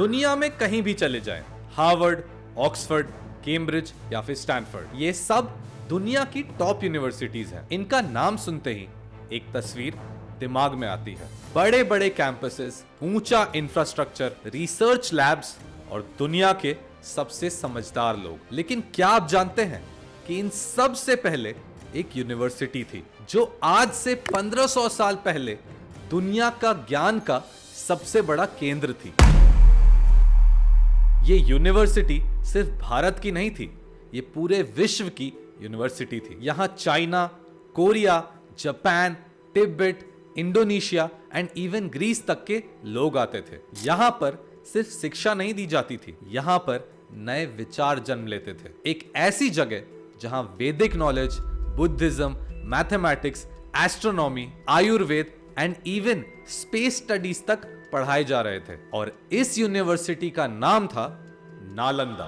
दुनिया में कहीं भी चले जाएं, हार्वर्ड, ऑक्सफोर्ड, कैम्ब्रिज या फिर स्टैनफोर्ड, ये सब दुनिया की टॉप यूनिवर्सिटीज हैं। इनका नाम सुनते ही एक तस्वीर दिमाग में आती है। बड़े बड़े कैंपसेस, ऊंचा इंफ्रास्ट्रक्चर, रिसर्च लैब्स और दुनिया के सबसे समझदार लोग। लेकिन क्या आप जानते हैं कि इन सब से पहले एक यूनिवर्सिटी थी जो आज से 1500 साल पहले दुनिया का ज्ञान का सबसे बड़ा केंद्र थी। ये यूनिवर्सिटी सिर्फ भारत की नहीं थी, ये पूरे विश्व की यूनिवर्सिटी थी। यहां China, Korea, Japan, Tibet, Indonesia and even Greece तक के लोग आते थे। यहां पर सिर्फ शिक्षा नहीं दी जाती थी, यहां पर नए विचार जन्म लेते थे। एक ऐसी जगह जहां वैदिक knowledge, Buddhism, mathematics, astronomy, Ayurveda and even space studies तक पढ़ाए जा रहे थे। और इस यूनिवर्सिटी का नाम था नालंदा।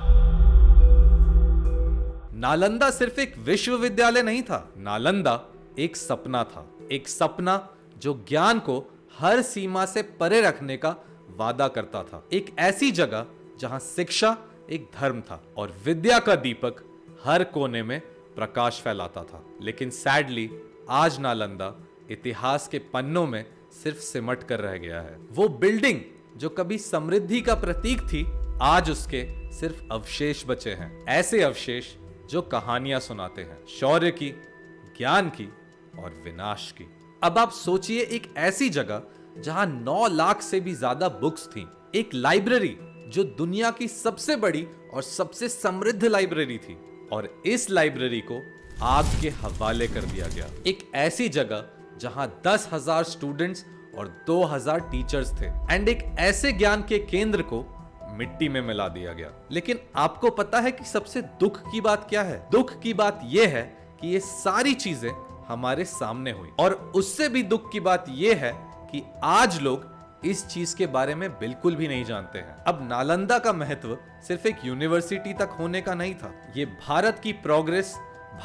नालंदा सिर्फ एक विश्वविद्यालय नहीं था, नालंदा एक सपना था। एक सपना जो ज्ञान को हर सीमा से परे रखने का वादा करता था। एक ऐसी जगह जहां शिक्षा एक धर्म था और विद्या का दीपक हर कोने में प्रकाश फैलाता था। लेकिन सैडली आज नालंदा इतिहास के पन्नों में सिर्फ सिमट कर रह गया है। वो बिल्डिंग जो कभी समृद्धि का प्रतीक थी, आज उसके सिर्फ अवशेष बचे हैं। ऐसे अवशेष जो कहानियां सुनाते हैं, शौर्य की, ज्ञान की और विनाश की। अब आप सोचिए एक ऐसी जगह जहां 9 लाख से भी ज्यादा बुक्स थी, एक लाइब्रेरी जो दुनिया की सबसे बड़ी और सबसे समृद्ध लाइब्रेरी थी, और इस लाइब्रेरी को आग के हवाले कर दिया गया। एक ऐसी जगह जहां 10,000 स्टूडेंट्स और 2,000 टीचर्स थे, एंड एक ऐसे ज्ञान के केंद्र को मिट्टी में मिला दिया गया। लेकिन आपको पता है कि सबसे दुख की बात क्या है? दुख की बात यह है कि ये सारी चीजें हमारे सामने हुई, और उससे भी दुख की बात यह है कि आज लोग इस चीज के बारे में बिल्कुल भी नहीं जानते हैं। अब नालंदा का महत्व सिर्फ एक यूनिवर्सिटी तक होने का नहीं था, ये भारत की प्रोग्रेस,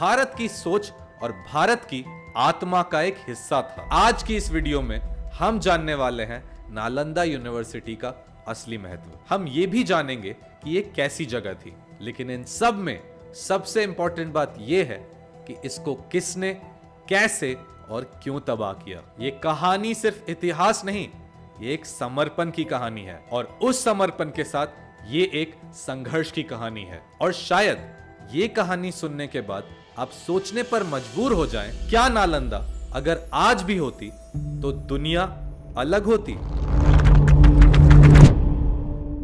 भारत की सोच और भारत की आत्मा का एक हिस्सा था। आज की इस वीडियो में हम जानने वाले हैं नालंदा यूनिवर्सिटी का असली महत्व। हम ये भी जानेंगे कि ये कैसी जगह थी। लेकिन इन सब में सबसे इंपॉर्टेंट बात यह है कि इसको किसने, कैसे और क्यों तबाह किया। ये कहानी सिर्फ इतिहास नहीं, ये एक समर्पण की कहानी है, और उस समर्पण के साथ ये एक संघर्ष की कहानी है। और शायद ये कहानी सुनने के बाद आप सोचने पर मजबूर हो जाएं, क्या नालंदा अगर आज भी होती तो दुनिया अलग होती?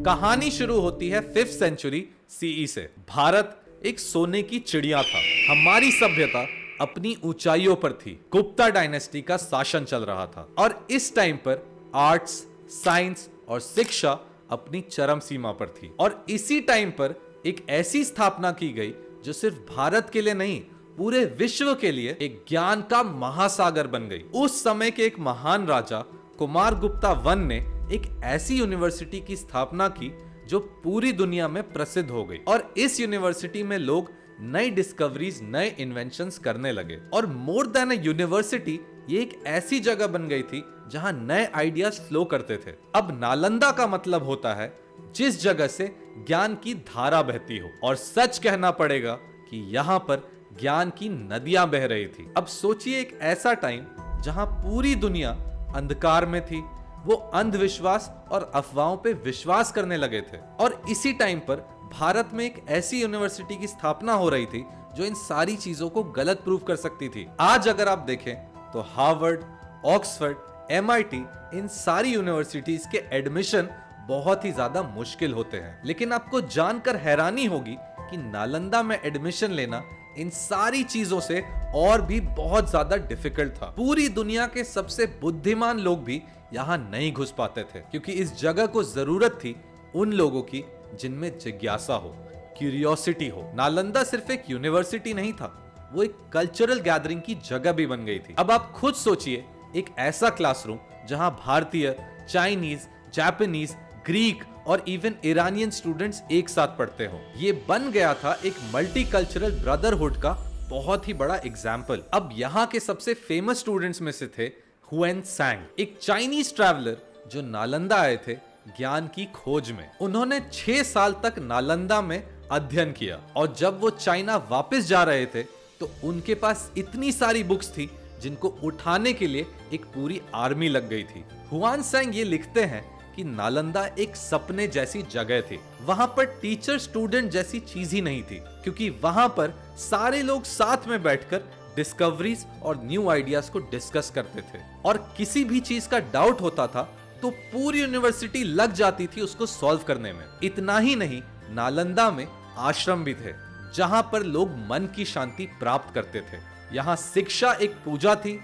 कहानी शुरू होती है 5th सेंचुरी सीई से। भारत एक सोने की चिड़िया था। हमारी सभ्यता अपनी ऊंचाइयों पर थी। गुप्ता डायनेस्टी का शासन चल रहा था, और इस टाइम पर आर्ट्स, साइंस और शिक्षा अपनी चरम सीमा पर थी। और इसी टाइम पर एक ऐसी स्थापना की गई जो सिर्फ भारत के लिए नहीं, पूरे विश्व के लिए एक ज्ञान का महासागर बन गई। उस समय के एक महान राजा कुमार गुप्ता वन ने एक ऐसी यूनिवर्सिटी की स्थापना की जो पूरी दुनिया में प्रसिद्ध हो गई, और इस यूनिवर्सिटी में लोग नई डिस्कवरीज, नए इन्वेंशंस करने लगे। और मोर देन अ यूनिवर्सिटी, ये एक ऐसी जगह बन गई थी जहां नए आइडियाज फ्लो करते थे। अब नालंदा का मतलब होता है जिस जगह से ज्ञान की धारा बहती हो, और सच कहना पड़ेगा कि यहां पर ज्ञान की नदियां बह रही थी। अब सोचिए एक ऐसा टाइम जहां पूरी दुनिया अंधकार में थी, वो अंधविश्वास और अफवाहों पे विश्वास करने लगे थे। और इसी टाइम पर भारत में एक ऐसी यूनिवर्सिटी की स्थापना हो रही थी जो इन सारी चीजों को गलत प्रूव कर सकती थी। आज अगर आप देखें तो हार्वर्ड, ऑक्सफोर्ड, MIT, इन सारी यूनिवर्सिटीज के एडमिशन बहुत ही ज्यादा मुश्किल होते हैं। लेकिन आपको जानकर हैरानी होगी कि नालंदा में एडमिशन लेना इन सारी चीजों से और भी बहुत ज्यादा डिफिकल्ट था। पूरी दुनिया के सबसे बुद्धिमान लोग भी यहां नहीं घुस पाते थे, क्योंकि इस जगह को जरूरत थी उन लोगों की जिनमें जिज्ञासा हो, क्यूरियोसिटी हो। नालंदा सिर्फ एक यूनिवर्सिटी नहीं था, वो एक कल्चरल गैदरिंग की जगह भी बन गई थी। अब आप खुद सोचिए एक ऐसा क्लासरूम जहां भारतीय, चाइनीज, जापानीज, ग्रीक और इवन ईरानियन स्टूडेंट्स एक साथ पढ़ते हो। ये बन गया था एक मल्टीकल्चरल ब्रदरहुड का बहुत ही बड़ा एग्जाम्पल। अब यहाँ के सबसे फेमस स्टूडेंट्स में से थे हुएन सांग, एक चाइनीज ट्रैवलर जो नालंदा आए थे ज्ञान की खोज में। उन्होंने 6 साल तक नालंदा में अध्ययन किया और जब वो चाइना वापस जा रहे थे तो उनके पास इतनी सारी बुक्स थी जिनको उठाने के लिए एक पूरी आर्मी लग गई थी। हुआनसेंग ये लिखते हैं कि नालंदा एक सपने जैसी जगह थी। वहां पर टीचर स्टूडेंट जैसी चीज ही नहीं थी, क्योंकि वहां पर सारे लोग साथ में बैठकर डिस्कवरीज और न्यू आइडियाज को डिस्कस करते थे और किसी भी चीज का डाउट होता था तो पूरी यूनिवर्सिटी लग जाती थी उसको सॉल्व करने में। इतना ही नहीं, नालंदा में आश्रम भी थे जहां पर लोग मन की शांति प्राप्त करते थे। यहाँ शिक्षा एक पूजा थी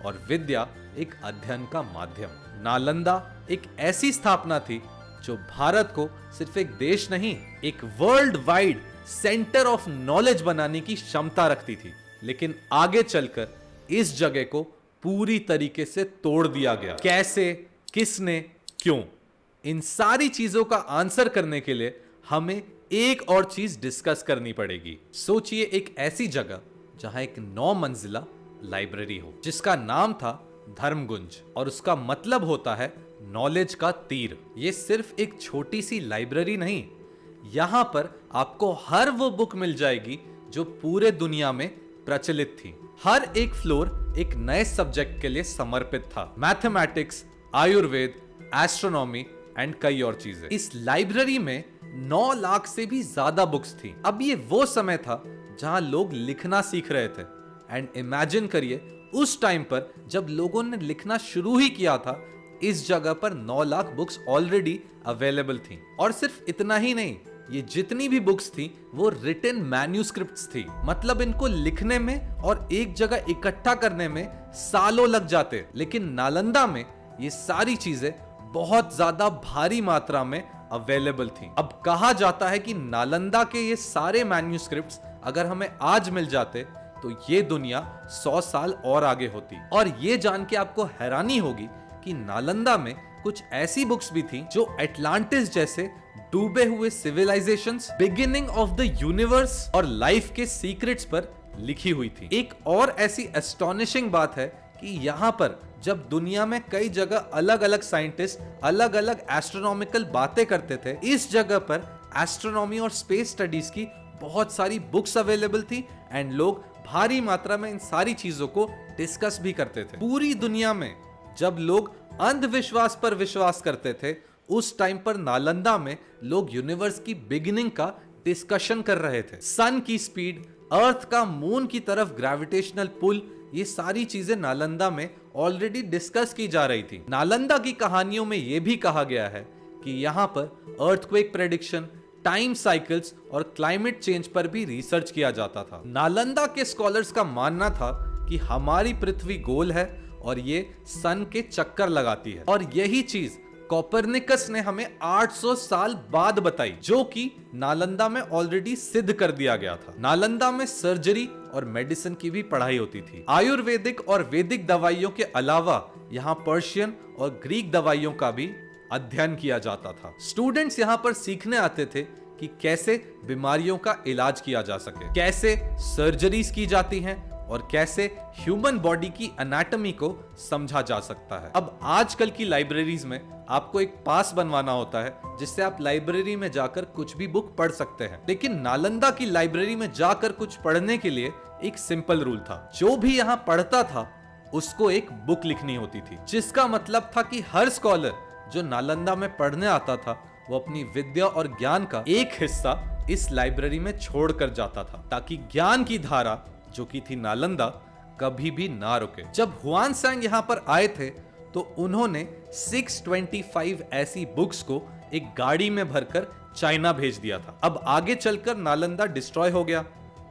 और विद्या एक अध्ययन का माध्यम। नालंदा एक ऐसी स्थापना थी जो भारत को सिर्फ एक देश नहीं, एक world wide centre of knowledge बनाने की क्षमता रखती थी। लेकिन आगे चलकर इस जगह को पूरी तरीके से तोड़ दिया गया। कैसे, किसने, क्यों? इन सारी चीजों का आंसर करने के लिए हमें एक और चीज डिस्कस करनी पड़ेगी। सोचिए एक ऐसी जगह जहां एक 9 मंजिला लाइब्रेरी हो जिसका नाम था धर्मगुंज, और उसका मतलब होता है नॉलेज का तीर। ये सिर्फ एक छोटी सी लाइब्रेरी नहीं, यहां पर आपको हर वो बुक मिल जाएगी जो पूरे दुनिया में प्रचलित थी। हर एक फ्लोर एक नए सब्जेक्ट के लिए समर्पित था। मैथमेटिक्स, आयुर्वेद, एस्ट्रोनॉमी एंड कई और चीजें। इस लाइब्रेरी में 9 लाख से भी ज्यादा बुक्स थी। अब ये वो समय था जहां लोग लिखना सीख रहे थे। एंड इमेजिन करिए उस टाइम पर जब लोगों ने लिखना शुरू ही किया था, इस जगह पर 9 लाख बुक्स ऑलरेडी अवेलेबल थी। और सिर्फ इतना ही नहीं, ये जितनी भी बुक्स थी वो रिटन मैन्यूस्क्रिप्ट्स थी। मतलब इनको लिखने में और एक जगह इकट्ठा करने में सालों लग जाते। लेकिन नालंदा में ये सारी चीजें बहुत ज्यादा भारी मात्रा में अवेलेबल थी। अब कहा जाता है कि नालंदा के ये सारे मैन्यूस्क्रिप्ट्स अगर हमें आज मिल जाते तो ये दुनिया 100 साल और आगे होती। और ये जान के आपको हैरानी होगी कि नालंदा में कुछ ऐसी बुक्स भी थी जो एटलांटिस जैसे डूबे हुए civilizations, beginning of the universe और लाइफ के सीक्रेट्स पर लिखी हुई थी। एक और ऐसी एस्टोनिशिंग बात है कि यहाँ पर जब दुनिया में कई जगह अलग अलग साइंटिस्ट अलग अलग एस्ट्रोनॉमिकल बातें करते थे, इस जगह पर एस्ट्रोनॉमी और स्पेस स्टडीज की बहुत सारी बुक्स अवेलेबल थी एंड लोग भारी मात्रा में इन सारी चीजों को डिस्कस भी करते थे। पूरी दुनिया में जब लोग अंधविश्वास पर विश्वास करते थे, उस टाइम पर नालंदा में लोग यूनिवर्स की बिगिनिंग का डिस्कशन कर रहे थे। सन की स्पीड, अर्थ का मून की तरफ ग्रेविटेशनल पुल, ये सारी चीजें नालंदा में ऑलरेडी डिस्कस की जा रही थी। नालंदा की कहानियों में यह भी कहा गया है कि यहाँ पर अर्थक्वेक प्रेडिक्शन, टाइम साइकिल्स और क्लाइमेट चेंज पर भी रिसर्च किया जाता था। नालंदा के स्कॉलर्स का मानना था कि हमारी पृथ्वी गोल है और ये सन के चक्कर लगाती है, और यही चीज कोपरनिकस ने हमें 800 साल बाद बताई, जो कि नालंदा में ऑलरेडी सिद्ध कर दिया गया था। नालंदा में सर्जरी और मेडिसिन की भी पढ़ाई होती थी। आयुर्वेदिक और वैदिक दवाइयों के अलावा यहाँ पर्शियन और ग्रीक दवाइयों का भी अध्ययन किया जाता था। स्टूडेंट्स यहाँ पर सीखने आते थे कि कैसे बीमारियों का इलाज किया जा सके, कैसे सर्जरीज की जाती हैं और कैसे ह्यूमन बॉडी की एनाटॉमी को समझा जा सकता है। अब आजकल की लाइब्रेरीज में आपको एक पास बनवाना होता है जिससे आप लाइब्रेरी में जाकर कुछ भी बुक पढ़ सकते हैं। लेकिन नालंदा की लाइब्रेरी में जाकर कुछ पढ़ने के लिए एक सिंपल रूल था, जो भी यहाँ पढ़ता था उसको एक बुक लिखनी होती थी, जिसका मतलब था कि हर स्कॉलर जो नालंदा में पढ़ने आता था वो अपनी विद्या और ज्ञान का एक हिस्सा इस लाइब्रेरी में छोड़ कर जाता था, ताकि ज्ञान की धारा जो कि थी नालंदा कभी भी ना रुके। जब हुआनसेंग यहाँ पर आए थे तो उन्होंने 625 ऐसी बुक्स को एक गाड़ी में भरकर चाइना भेज दिया था। अब आगे चलकर नालंदा डिस्ट्रॉय हो गया,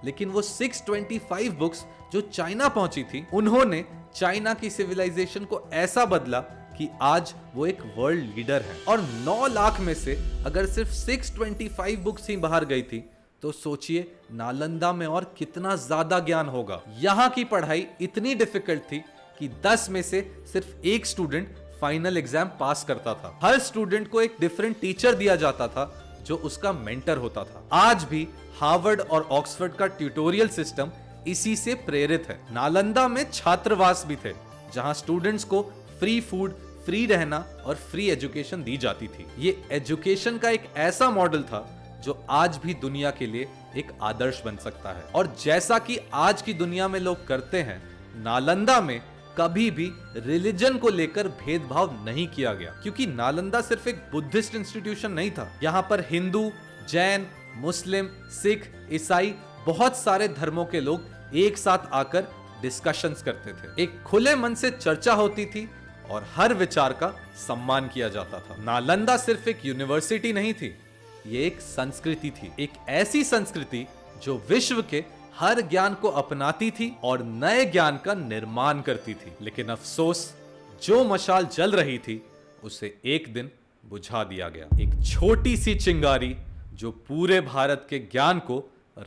लेकिन वो 625 बुक्स जो चाइना पहुंची थी, उन्होंने चाइना की सिविलाइजेशन को ऐसा बदला कि आज वो एक वर्ल्ड लीडर है। और 9 लाख में से अगर सिर्फ 625 बुक्स ही बाहर गई थी तो सोचिए नालंदा में और कितना ज्यादा ज्ञान होगा। यहाँ की पढ़ाई इतनी डिफिकल्ट थी कि 10 में से सिर्फ एक स्टूडेंट फाइनल एग्जाम पास करता था। हर स्टूडेंट को एक डिफरेंट टीचर दिया जाता था जो उसका मेंटर होता था। आज भी हार्वर्ड और ऑक्सफोर्ड का ट्यूटोरियल सिस्टम इसी से प्रेरित है। नालंदा में छात्रावास भी थे जहां स्टूडेंट्स को फ्री फूड, फ्री रहना और फ्री एजुकेशन दी जाती थी। ये एजुकेशन का एक ऐसा मॉडल था जो आज भी दुनिया के लिए एक आदर्श बन सकता है। और जैसा कि आज की दुनिया में लोग करते हैं, नालंदा में कभी भी रिलीजन को लेकर भेदभाव नहीं किया गया, क्योंकि नालंदा सिर्फ एक बुद्धिस्ट इंस्टीट्यूशन नहीं था। यहाँ पर हिंदू, जैन, मुस्लिम, सिख, ईसाई, बहुत सारे धर्मों के लोग एक साथ आकर डिस्कशंस करते थे। एक खुले मन से चर्चा होती थी और हर विचार का सम्मान किया जाता था। नालंदा सिर्फ एक यूनिवर्सिटी नहीं थी, ये एक संस्कृति थी। एक ऐसी संस्कृति जो विश्व के हर ज्ञान को अपनाती थी और नए ज्ञान का निर्माण करती थी। लेकिन अफसोस, जो मशाल जल रही थी उसे एक दिन बुझा दिया गया। एक छोटी सी चिंगारी जो पूरे भारत के ज्ञान को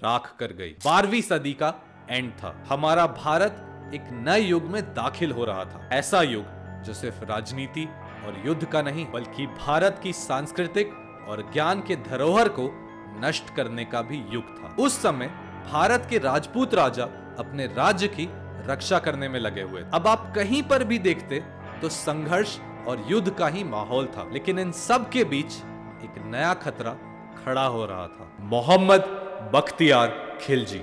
राख कर गई। 12वीं सदी का एंड था। हमारा भारत एक नए युग में दाखिल हो रहा था। ऐसा युग जो सिर्फ राजनीति और युद्ध का नहीं, बल्कि भारत की सांस्कृतिक और ज्ञान के धरोहर को नष्ट करने का भी युग था। उस समय भारत के राजपूत राजा अपने राज्य की रक्षा करने में लगे हुए थे। अब आप कहीं पर भी देखते तो संघर्ष और युद्ध का ही माहौल था। लेकिन इन सब के बीच एक नया खतरा खड़ा हो रहा था। मोहम्मद बख्तियार खिलजी।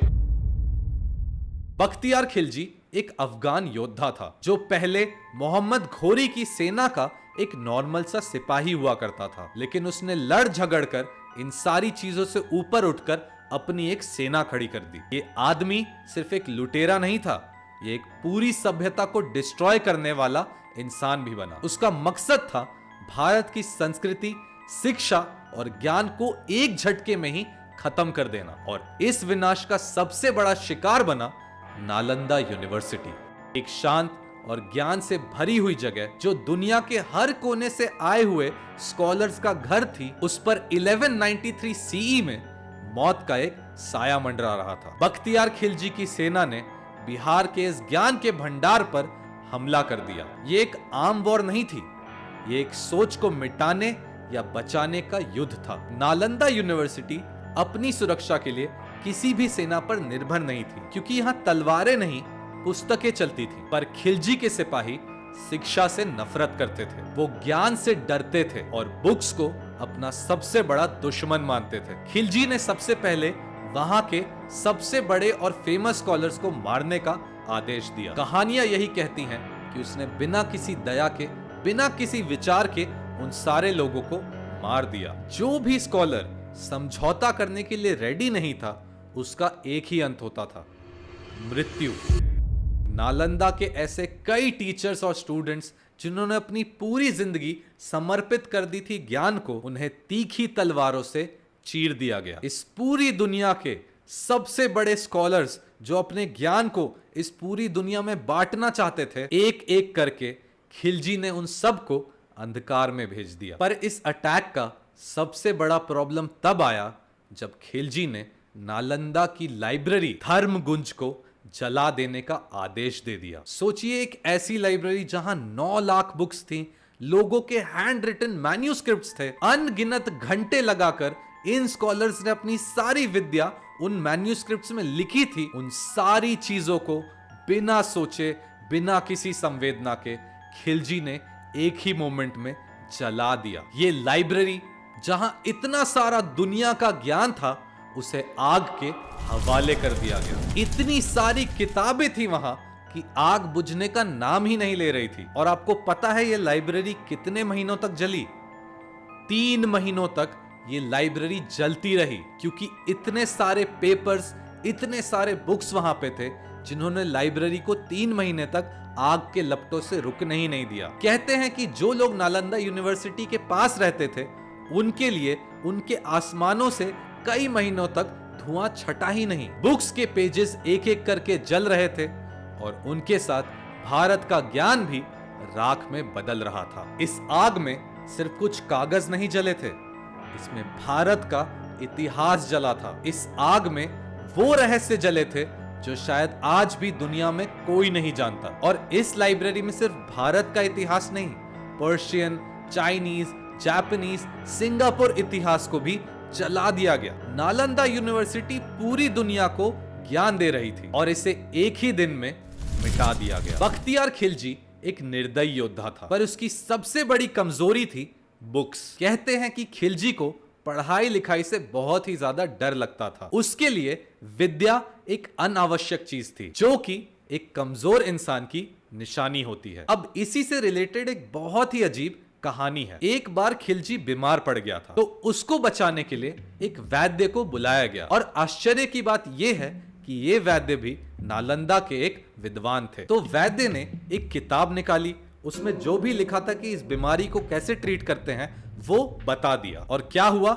बख्तियार खिलजी एक अफगान योद्धा था जो पहले मोहम्मद घोरी की सेना का एक नॉर्मल सा सिपाही हुआ करता था। लेकिन उसने लड़ झगड़ कर इन सारी चीजों से ऊपर उठकर अपनी एक सेना खड़ी कर दी। ये आदमी सिर्फ एक लुटेरा नहीं था, ये एक पूरी सभ्यता को डिस्ट्रॉय करने वाला इंसान भी बना। उसका मकसद था भारत की संस्कृति, शिक्षा और ज्ञान को एक झटके में ही खत्म कर देना। और इस विनाश का सबसे बड़ा शिकार बना नालंदा यूनिवर्सिटी। एक शांत और ज्ञान से भरी हुई जगह जो दुनिया के हर कोने से आए हुए स्कॉलर्स का घर थी, उस पर 1193 सीई में मौत का एक साया मंडरा रहा था। बख्तियार खिलजी की सेना ने बिहार के इस ज्ञान के भंडार पर हमला कर दिया। ये एक आम वॉर नहीं थी, ये एक सोच को मिटाने या बचाने का युद्ध था। नालंदा यूनिवर्सिटी अपनी सुरक्षा के लिए किसी भी सेना पर निर्भर नहीं थी, क्योंकि यहाँ तलवारें नहीं, पुस्तकें चलती थी। पर खिलजी के सिपाही शिक्षा से नफरत करते थे, वो ज्ञान से डरते थे और बुक्स को अपना सबसे बड़ा दुश्मन मानते थे। खिलजी ने सबसे पहले वहां के सबसे बड़े और फेमस स्कॉलर्स को मारने का आदेश दिया। कहानियां यही कहती हैं कि उसने बिना किसी दया के, बिना किसी विचार के उन सारे लोगों को मार दिया। जो भी स्कॉलर समझौता करने के लिए रेडी नहीं था, उसका एक ही अंत होता था, मृत्यु। नालंदा के ऐसे कई टीचर्स और स्टूडेंट्स जिन्होंने अपनी पूरी जिंदगी समर्पित कर दी थी ज्ञान को, उन्हें तीखी तलवारों से चीर दिया गया। इस पूरी दुनिया के सबसे बड़े स्कॉलर्स जो अपने ज्ञान को इस पूरी दुनिया में बांटना चाहते थे, एक एक करके खिलजी ने उन सबको अंधकार में भेज दिया। पर इस अटैक का सबसे बड़ा प्रॉब्लम तब आया जब खिलजी ने नालंदा की लाइब्रेरी धर्मगुंज को जला देने का आदेश दे दिया। सोचिए, एक ऐसी लाइब्रेरी जहां 9 लाख बुक्स थी, लोगों के हैंड रिटन मैन्यूस्क्रिप्ट्स थे। अनगिनत घंटे लगाकर इन स्कॉलर्स ने अपनी सारी विद्या उन मैन्यूस्क्रिप्ट्स में लिखी थी। उन सारी चीजों को बिना सोचे, बिना किसी संवेदना के खिलजी ने एक ही मोमेंट में जला दिया। ये लाइब्रेरी जहां इतना सारा दुनिया का ज्ञान था, उसे आग के हवाले कर दिया गया। इतनी सारी किताबें थी वहां कि आग बुझने का नाम ही नहीं ले रही थी। और आपको पता है ये लाइब्रेरी कितने महीनों तक जली? 3 महीनों तक ये लाइब्रेरी जलती रही, क्योंकि इतने सारे पेपर्स, इतने सारे बुक्स वहां पे थे जिन्होंने लाइब्रेरी को 3 महीने तक आग के लपटों से रुकने ही नहीं दिया। कहते हैं कि जो लोग नालंदा यूनिवर्सिटी के पास रहते थे, उनके लिए उनके आसमानों से कई महीनों तक धुआं छटा ही नहीं। बुक्स के पेजेस एक एक करके जल रहे थे और उनके साथ भारत का ज्ञान भी राख में बदल रहा था। इस आग में सिर्फ कुछ कागज नहीं जले थे, इसमें भारत का इतिहास जला था। इस आग में वो रहस्य जले थे जो शायद आज भी दुनिया में कोई नहीं जानता। और इस लाइब्रेरी में सिर्फ भारत का इतिहास नहीं, पर्शियन, चाइनीज, जापानीज, सिंगापुर इतिहास को भी जला दिया गया। नालंदा यूनिवर्सिटी पूरी दुनिया को ज्ञान दे रही थी और इसे एक ही दिन में मिटा दिया गया। बख्तियार खिलजी एक निर्दयी योद्धा था, पर उसकी सबसे बड़ी कमजोरी थी बुक्स। कहते हैं कि खिलजी को पढ़ाई लिखाई से बहुत ही ज्यादा डर लगता था। उसके लिए विद्या एक अनावश्यक चीज थी, जो कि एक कमजोर इंसान की निशानी होती है। अब इसी से रिलेटेड एक बहुत ही अजीब कहानी है। एक बार खिलजी बीमार पड़ गया था, तो उसको बचाने के लिए एक वैद्य को बुलाया गया, और आश्चर्य की बात यह है कि ये वैद्य भी नालंदा के एक विद्वान थे। तो वैद्य ने एक किताब निकाली, उसमें जो भी लिखा था कि इस बीमारी को कैसे ट्रीट करते हैं वो बता दिया, और क्या हुआ,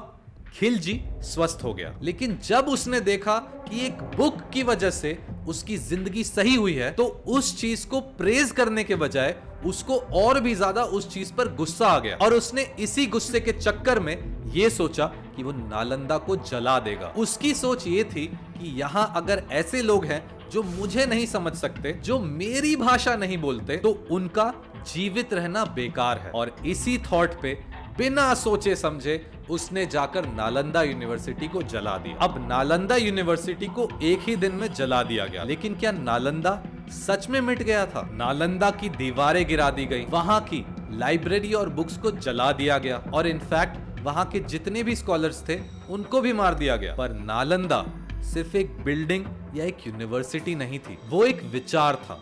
खिलजी स्वस्थ हो गया। लेकिन जब उसने देखा कि एक बुक की वजह से उसकी जिंदगी सही हुई है, तो उस चीज को प्रेज करने के बजाय उसको और भी ज्यादा उस चीज पर गुस्सा आ गया, और उसने इसी गुस्से के चक्कर में यह सोचा कि वो नालंदा को जला देगा। उसकी सोच ये थी कि यहां अगर ऐसे लोग हैं जो मुझे नहीं समझ सकते, जो मेरी भाषा नहीं बोलते, तो उनका जीवित रहना बेकार है। और इसी थॉट पे बिना सोचे समझे उसने जाकर नालंदा यूनिवर्सिटी को जला दिया। अब नालंदा यूनिवर्सिटी को एक ही दिन में जला दिया गया, लेकिन क्या नालंदा सच में मिट गया था? नालंदा की दीवारें गिरा दी गई, वहां की लाइब्रेरी और बुक्स को जला दिया गया, और इनफैक्ट वहां के जितने भी स्कॉलर्स थे उनको भी मार दिया गया। पर नालंदा सिर्फ एक बिल्डिंग या एक यूनिवर्सिटी नहीं थी, वो एक विचार था,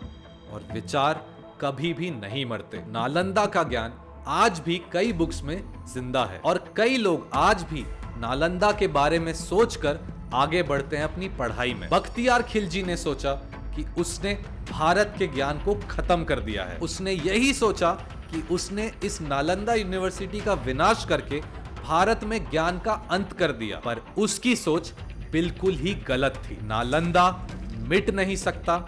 और विचार कभी भी नहीं मरते। नालंदा का ज्ञान आज भी कई बुक्स में जिंदा है, और कई लोग आज भी नालंदा के बारे में सोचकर आगे बढ़ते हैं अपनी पढ़ाई में। बख्तियार खिलजी ने सोचा कि उसने भारत के ज्ञान को खत्म कर दिया है। उसने यही सोचा कि उसने इस नालंदा यूनिवर्सिटी का विनाश करके भारत में ज्ञान का अंत कर दिया, पर उसकी सोच बिल्कुल ही गलत थी। नालंदा मिट नहीं सकता,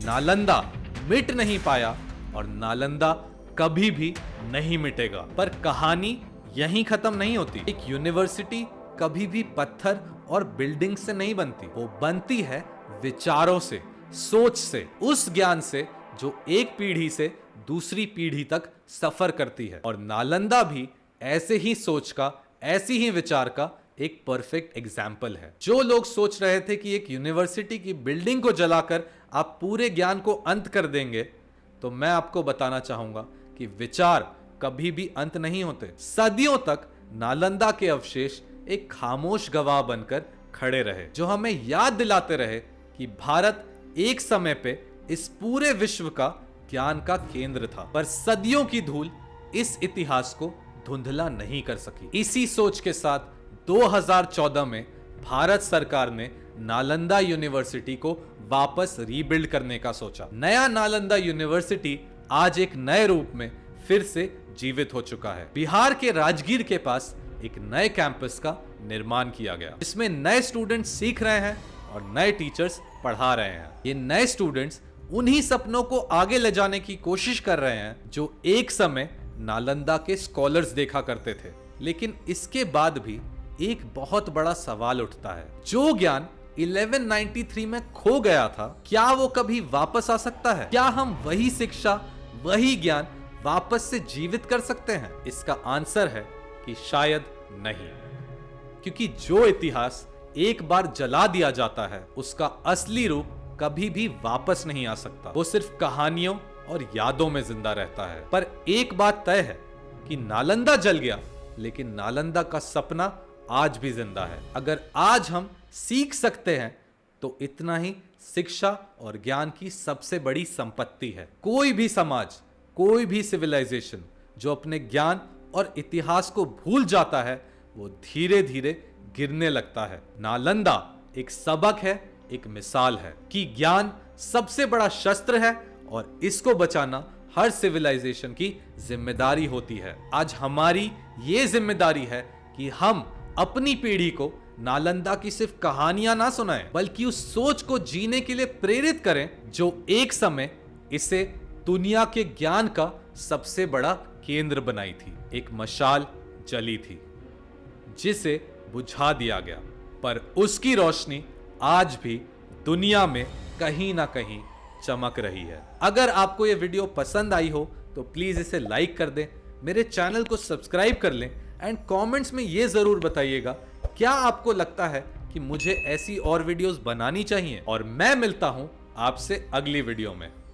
नालंदा मिट नहीं पाया, और नालंदा कभी भी नहीं मिटेगा। पर कहानी यहीं खत्म नहीं होती। एक यूनिवर्सिटी कभी भी पत्थर और बिल्डिंग से नहीं बनती, वो बनती है विचारों से, सोच से, उस ज्ञान से जो एक पीढ़ी से दूसरी पीढ़ी तक सफर करती है। और नालंदा भी ऐसे ही सोच का, ऐसी ही विचार का एक परफेक्ट एग्जाम्पल है। जो लोग सोच रहे थे कि एक यूनिवर्सिटी की बिल्डिंग को जलाकर आप पूरे ज्ञान को अंत कर देंगे, तो मैं आपको बताना चाहूंगा कि विचार कभी भी अंत नहीं होते। सदियों तक नालंदा के अवशेष एक खामोश गवाह बनकर खड़े रहे, जो हमें याद दिलाते रहे कि भारत एक समय पे इस पूरे विश्व का ज्ञान का केंद्र था। पर सदियों की धूल इस इतिहास को धुंधला नहीं कर सकी। इसी सोच के साथ 2014 में भारत सरकार ने नालंदा यूनिवर्सिटी को वापस रीबिल्ड करने का सोचा। नया नालंदा यूनिवर्सिटी आज एक नए रूप में फिर से जीवित हो चुका है। बिहार के राजगीर के पास एक नए कैंपस का निर्माण किया गया, इसमें नए स्टूडेंट्स सीख रहे हैं और नए टीचर्स पढ़ा रहे हैं। ये नए स्टूडेंट्स उन्हीं सपनों को आगे ले जाने की कोशिश कर रहे हैं जो एक समय नालंदा के स्कॉलर्स देखा करते थे। लेकिन इसके बाद भी एक बहुत बड़ा सवाल उठता है, जो ज्ञान 1193 में खो गया था, क्या वो कभी वापस आ सकता है? क्या हम वही शिक्षा, वही ज्ञान वापस से जीवित कर सकते हैं? इसका आंसर है कि शायद नहीं, क्योंकि जो इतिहास एक बार जला दिया जाता है उसका असली रूप कभी भी वापस नहीं आ सकता। वो सिर्फ कहानियों और यादों में जिंदा रहता है। पर एक बात तय है कि नालंदा जल गया, लेकिन नालंदा का सपना आज भी जिंदा है। अगर आज हम सीख सकते हैं तो इतना ही शिक्षा और ज्ञान की सबसे बड़ी संपत्ति है। कोई भी समाज, कोई भी सिविलाइजेशन जो अपने ज्ञान और इतिहास को भूल जाता है, वो धीरे धीरे गिरने लगता है। नालंदा एक सबक है, एक मिसाल है कि ज्ञान सबसे बड़ा शस्त्र है और इसको बचाना हर सिविलाइजेशन की जिम्मेदारी होती है। आज हमारी ये जिम्मेदारी है कि हम अपनी पीढ़ी को नालंदा की सिर्फ कहानियां ना सुनाएं, बल्कि उस सोच को जीने के लिए प्रेरित करें जो एक समय इसे दुनिया के ज्ञान का सबसे बड़ा केंद्र बनाई थी। एक मशाल जली थी जिसे बुझा दिया गया, पर उसकी रोशनी आज भी दुनिया में कहीं ना कहीं चमक रही है। अगर आपको यह वीडियो पसंद आई हो तो प्लीज इसे लाइक कर दें, मेरे चैनल को सब्सक्राइब कर लें एंड कमेंट्स में यह जरूर बताइएगा क्या आपको लगता है कि मुझे ऐसी और वीडियोस बनानी चाहिए। और मैं मिलता हूं आपसे अगली वीडियो में।